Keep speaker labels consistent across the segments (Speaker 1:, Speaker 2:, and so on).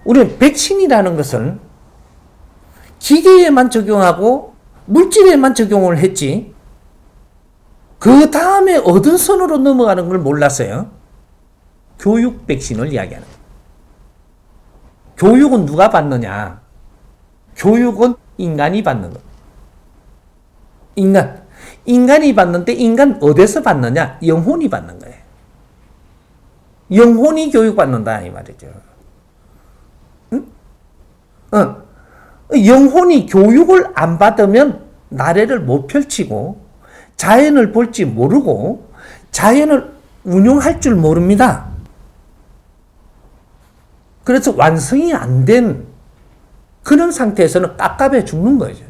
Speaker 1: 우리는 백신이라는 것을 기계에만 적용하고 물질에만 적용을 했지, 그 다음에 어떤 선으로 넘어가는 걸 몰랐어요. 교육 백신을 이야기하는 거예요. 교육은 누가 받느냐? 교육은 인간이 받는 거예요. 인간이 받는데, 인간 어디서 받느냐? 영혼이 받는 거예요. 영혼이 교육받는다 이 말이죠. 응? 영혼이 교육을 안 받으면 나래를 못 펼치고 자연을 볼지 모르고 자연을 운용할 줄 모릅니다. 그래서 완성이 안 된 그런 상태에서는 깝깝해 죽는 거죠.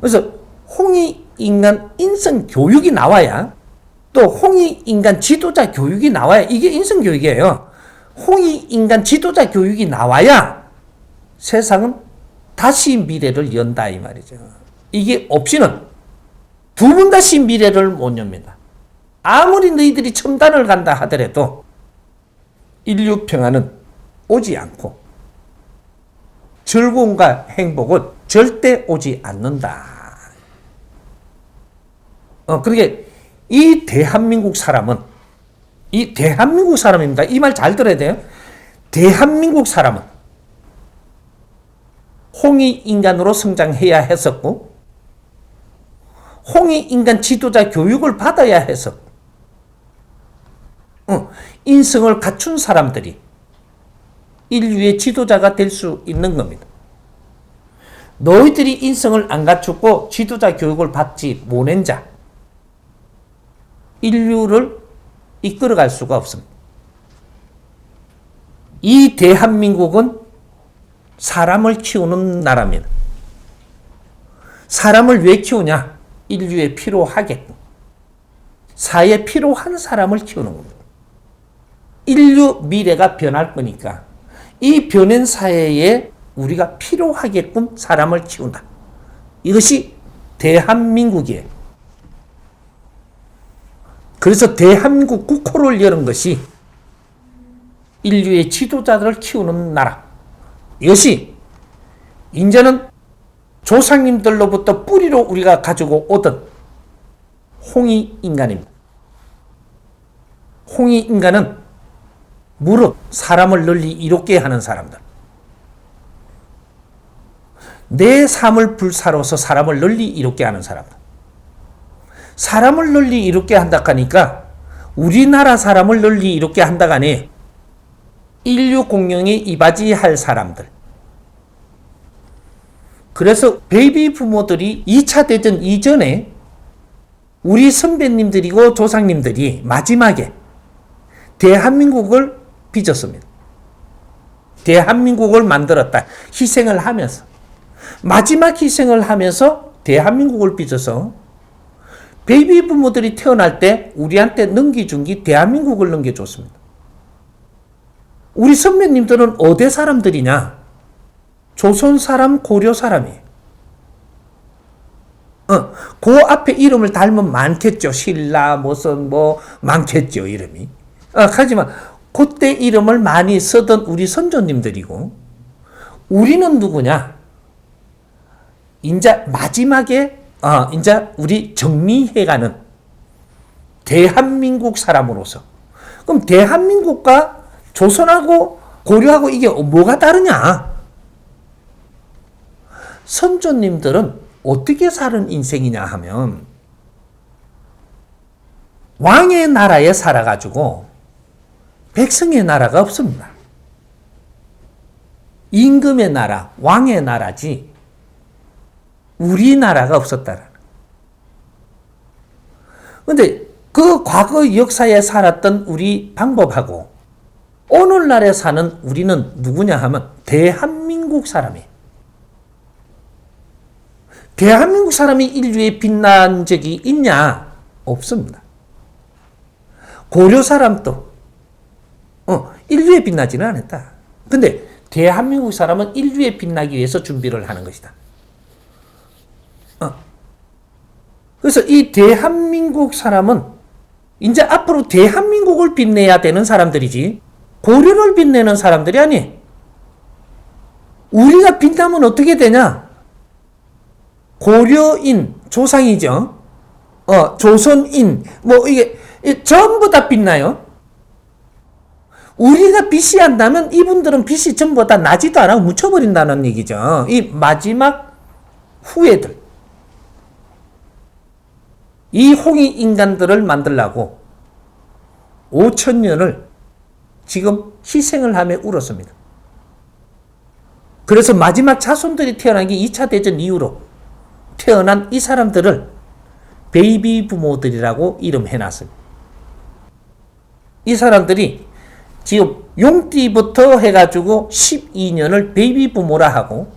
Speaker 1: 그래서 홍익인간 인성 교육이 나와야, 또 홍익인간 지도자 교육이 나와야, 이게 인성 교육이에요. 홍익인간 지도자 교육이 나와야 세상은 다시 미래를 연다 이 말이죠. 이게 없이는 두 번 다시 미래를 못 엽니다. 아무리 너희들이 첨단을 간다 하더라도 인류 평화는 오지 않고 즐거움과 행복은 절대 오지 않는다. 그러니까 이 대한민국 사람입니다. 이 말 잘 들어야 돼요. 대한민국 사람은 홍익인간으로 성장해야 했었고, 홍익인간 지도자 교육을 받아야 했었고, 인성을 갖춘 사람들이 인류의 지도자가 될 수 있는 겁니다. 너희들이 인성을 안 갖추고 지도자 교육을 받지 못한 자, 인류를 이끌어갈 수가 없습니다. 이 대한민국은 사람을 키우는 나라입니다. 사람을 왜 키우냐? 인류에 필요하겠고, 사회에 필요한 사람을 키우는 겁니다. 인류 미래가 변할 거니까 이 변한 사회에 우리가 필요하게끔 사람을 키운다. 이것이 대한민국이에요. 그래서 대한민국 국호를 여는 것이 인류의 지도자들을 키우는 나라. 이것이 이제는 조상님들로부터 뿌리로 우리가 가지고 오던 홍익인간입니다. 홍익인간은 무릇 사람을 널리 이롭게 하는 사람들. 내 삶을 불사로서 사람을 널리 이롭게 하는 사람들. 사람을 널리 이롭게 한다 하니까 우리나라 사람을 널리 이롭게 한다 하니 인류 공룡에 이바지할 사람들. 그래서 베이비 부모들이 2차 대전 이전에 우리 선배님들이고 조상님들이 마지막에 대한민국을 빚었습니다. 대한민국을 만들었다. 희생을 하면서. 마지막 희생을 하면서 대한민국을 빚어서 베이비 부모들이 태어날 때 우리한테 넘겨준 게 대한민국을 넘겨줬습니다. 우리 선배님들은 어디 사람들이냐? 조선 사람, 고려 사람이에요. 그 앞에 이름을 닮은 많겠죠. 신라, 무슨 많겠죠, 이름이. 하지만 그때 이름을 많이 쓰던 우리 선조님들이고, 우리는 누구냐? 이제 마지막에 이제 우리 정리해가는 대한민국 사람으로서. 그럼 대한민국과 조선하고 고려하고 이게 뭐가 다르냐? 선조님들은 어떻게 사는 인생이냐 하면 왕의 나라에 살아가지고 백성의 나라가 없습니다. 임금의 나라, 왕의 나라지 우리나라가 없었다라는. 그런데 그 과거 역사에 살았던 우리 방법하고 오늘날에 사는 우리는 누구냐 하면 대한민국 사람이에요. 대한민국 사람이 인류에 빛난 적이 있냐? 없습니다. 고려 사람도 인류에 빛나지는 않았다. 근데 대한민국 사람은 인류에 빛나기 위해서 준비를 하는 것이다. 그래서 이 대한민국 사람은 이제 앞으로 대한민국을 빛내야 되는 사람들이지, 고려를 빛내는 사람들이 아니. 우리가 빛나면 어떻게 되냐? 고려인, 조상이죠. 조선인, 이게 전부 다 빛나요. 우리가 빛이 안 나면 이분들은 빛이 전부 다 나지도 않아 묻혀버린다는 얘기죠. 이 마지막 후예들. 이 홍익 인간들을 만들려고 5,000년을 지금 희생을 하며 울었습니다. 그래서 마지막 자손들이 태어난 게 2차 대전 이후로 태어난 이 사람들을 베이비 부모들이라고 이름해놨습니다. 이 사람들이 지금 용띠부터 해가지고 12년을 베이비 부모라 하고,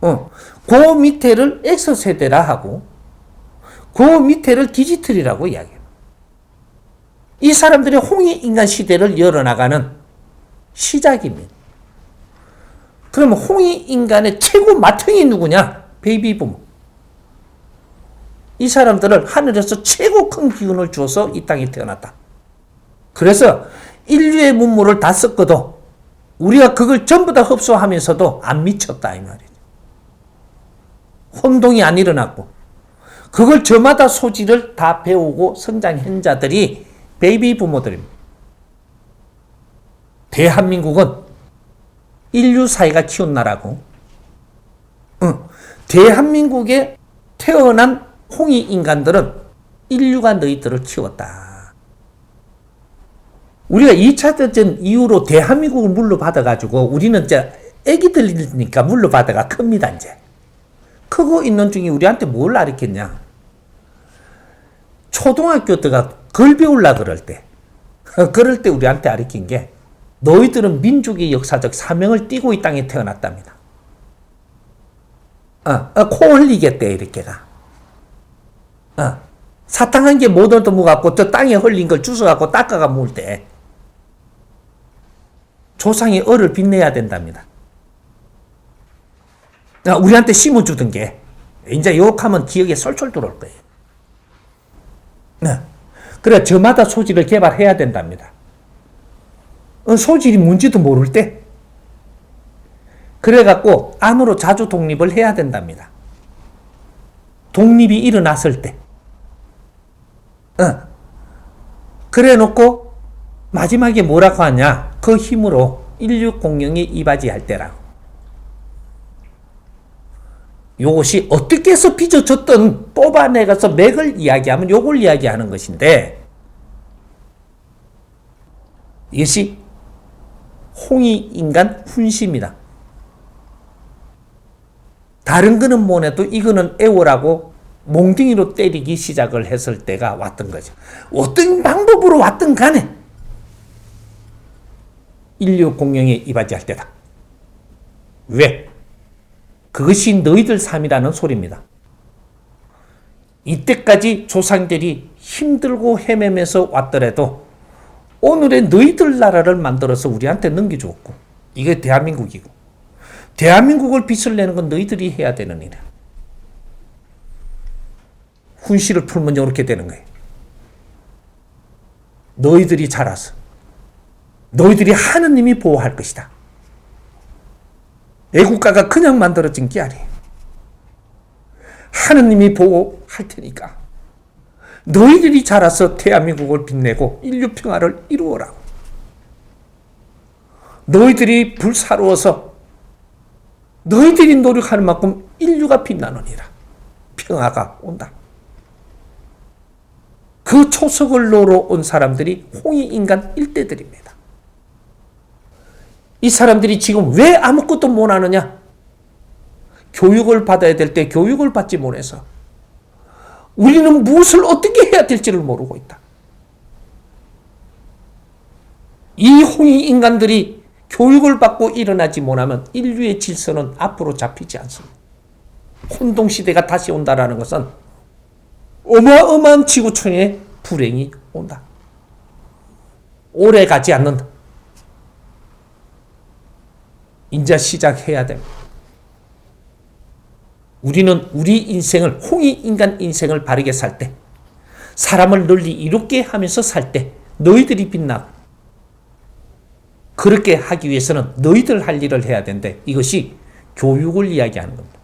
Speaker 1: 그 밑에를 X세대라 하고, 그 밑에를 디지털이라고 이야기해요. 이 사람들이 홍익 인간 시대를 열어나가는 시작입니다. 그러면 홍익 인간의 최고 맏형이 누구냐? 베이비 부모. 이 사람들을 하늘에서 최고 큰 기운을 주어서 이 땅에 태어났다. 그래서 인류의 문물을 다 썼거든 우리가 그걸 전부 다 흡수하면서도 안 미쳤다 이 말이죠. 혼동이 안 일어났고 그걸 저마다 소질을 다 배우고 성장한 자들이 베이비 부모들입니다. 대한민국은 인류 사회가 키운 나라고, 대한민국에 태어난 홍익 인간들은 인류가 너희들을 키웠다. 우리가 2차 대전 이후로 대한민국을 물려받아가지고 우리는 이제 애기들이니까 물려받아가 큽니다, 이제. 크고 있는 중에 우리한테 뭘 가르쳤냐? 초등학교 때가 글 배우려 그럴 때, 우리한테 가르친 게 너희들은 민족의 역사적 사명을 띠고 이 땅에 태어났답니다. 코 흘리겠대, 이렇게가. 사탕 한 개 못 얻어먹어갖고 저 땅에 흘린 걸 주워갖고 닦아가 먹을 때 조상의 얼을 빛내야 된답니다. 우리한테 심어주던 게 이제 욕하면 기억에 솔솔 들어올 거예요. 그래 저마다 소질을 개발해야 된답니다. 소질이 뭔지도 모를 때 그래갖고 안으로 자주 독립을 해야 된답니다. 독립이 일어났을 때 그래 놓고 마지막에 뭐라고 하냐? 그 힘으로 인류 공영에 이바지할 때라고. 요것이 어떻게 해서 빚어졌든 뽑아내가서 맥을 이야기하면 요걸 이야기하는 것인데, 이것이 홍익 인간 훈시입니다. 다른 거는 뭐래도 이거는 애월하고 몽둥이로 때리기 시작을 했을 때가 왔던 거죠. 어떤 방법으로 왔든 간에 인류 공영에 이바지할 때다. 왜? 그것이 너희들 삶이라는 소리입니다. 이때까지 조상들이 힘들고 헤매면서 왔더라도 오늘의 너희들 나라를 만들어서 우리한테 넘겨줬고, 이게 대한민국이고, 대한민국을 빚을 내는 건 너희들이 해야 되는 일이야. 훈시를 풀면 이렇게 되는 거예요. 너희들이 자라서 너희들이 하느님이 보호할 것이다. 애국가가 그냥 만들어진 게 아니에요. 하느님이 보호할 테니까 너희들이 자라서 대한민국을 빛내고 인류 평화를 이루어라. 너희들이 불사르워서 너희들이 노력하는 만큼 인류가 빛나느니라. 평화가 온다. 그 초석을 놓으러 온 사람들이 홍익 인간 일대들입니다. 이 사람들이 지금 왜 아무것도 못하느냐? 교육을 받아야 될 때 교육을 받지 못해서 우리는 무엇을 어떻게 해야 될지를 모르고 있다. 이 홍익 인간들이 교육을 받고 일어나지 못하면 인류의 질서는 앞으로 잡히지 않습니다. 혼동시대가 다시 온다라는 것은 어마어마한 지구촌의 불행이 온다. 오래 가지 않는다. 이제 시작해야 됩니다. 우리는 우리 인생을, 홍익 인간 인생을 바르게 살 때, 사람을 널리 이롭게 하면서 살 때 너희들이 빛나고 그렇게 하기 위해서는 너희들 할 일을 해야 된대. 이것이 교육을 이야기하는 겁니다.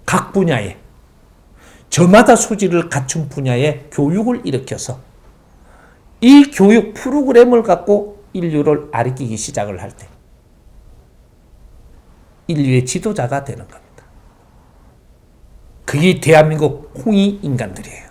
Speaker 1: 각 분야에 저마다 소질을 갖춘 분야에 교육을 일으켜서 이 교육 프로그램을 갖고 인류를 가르치기 시작을 할 때 인류의 지도자가 되는 겁니다. 그게 대한민국 홍익 인간들이에요.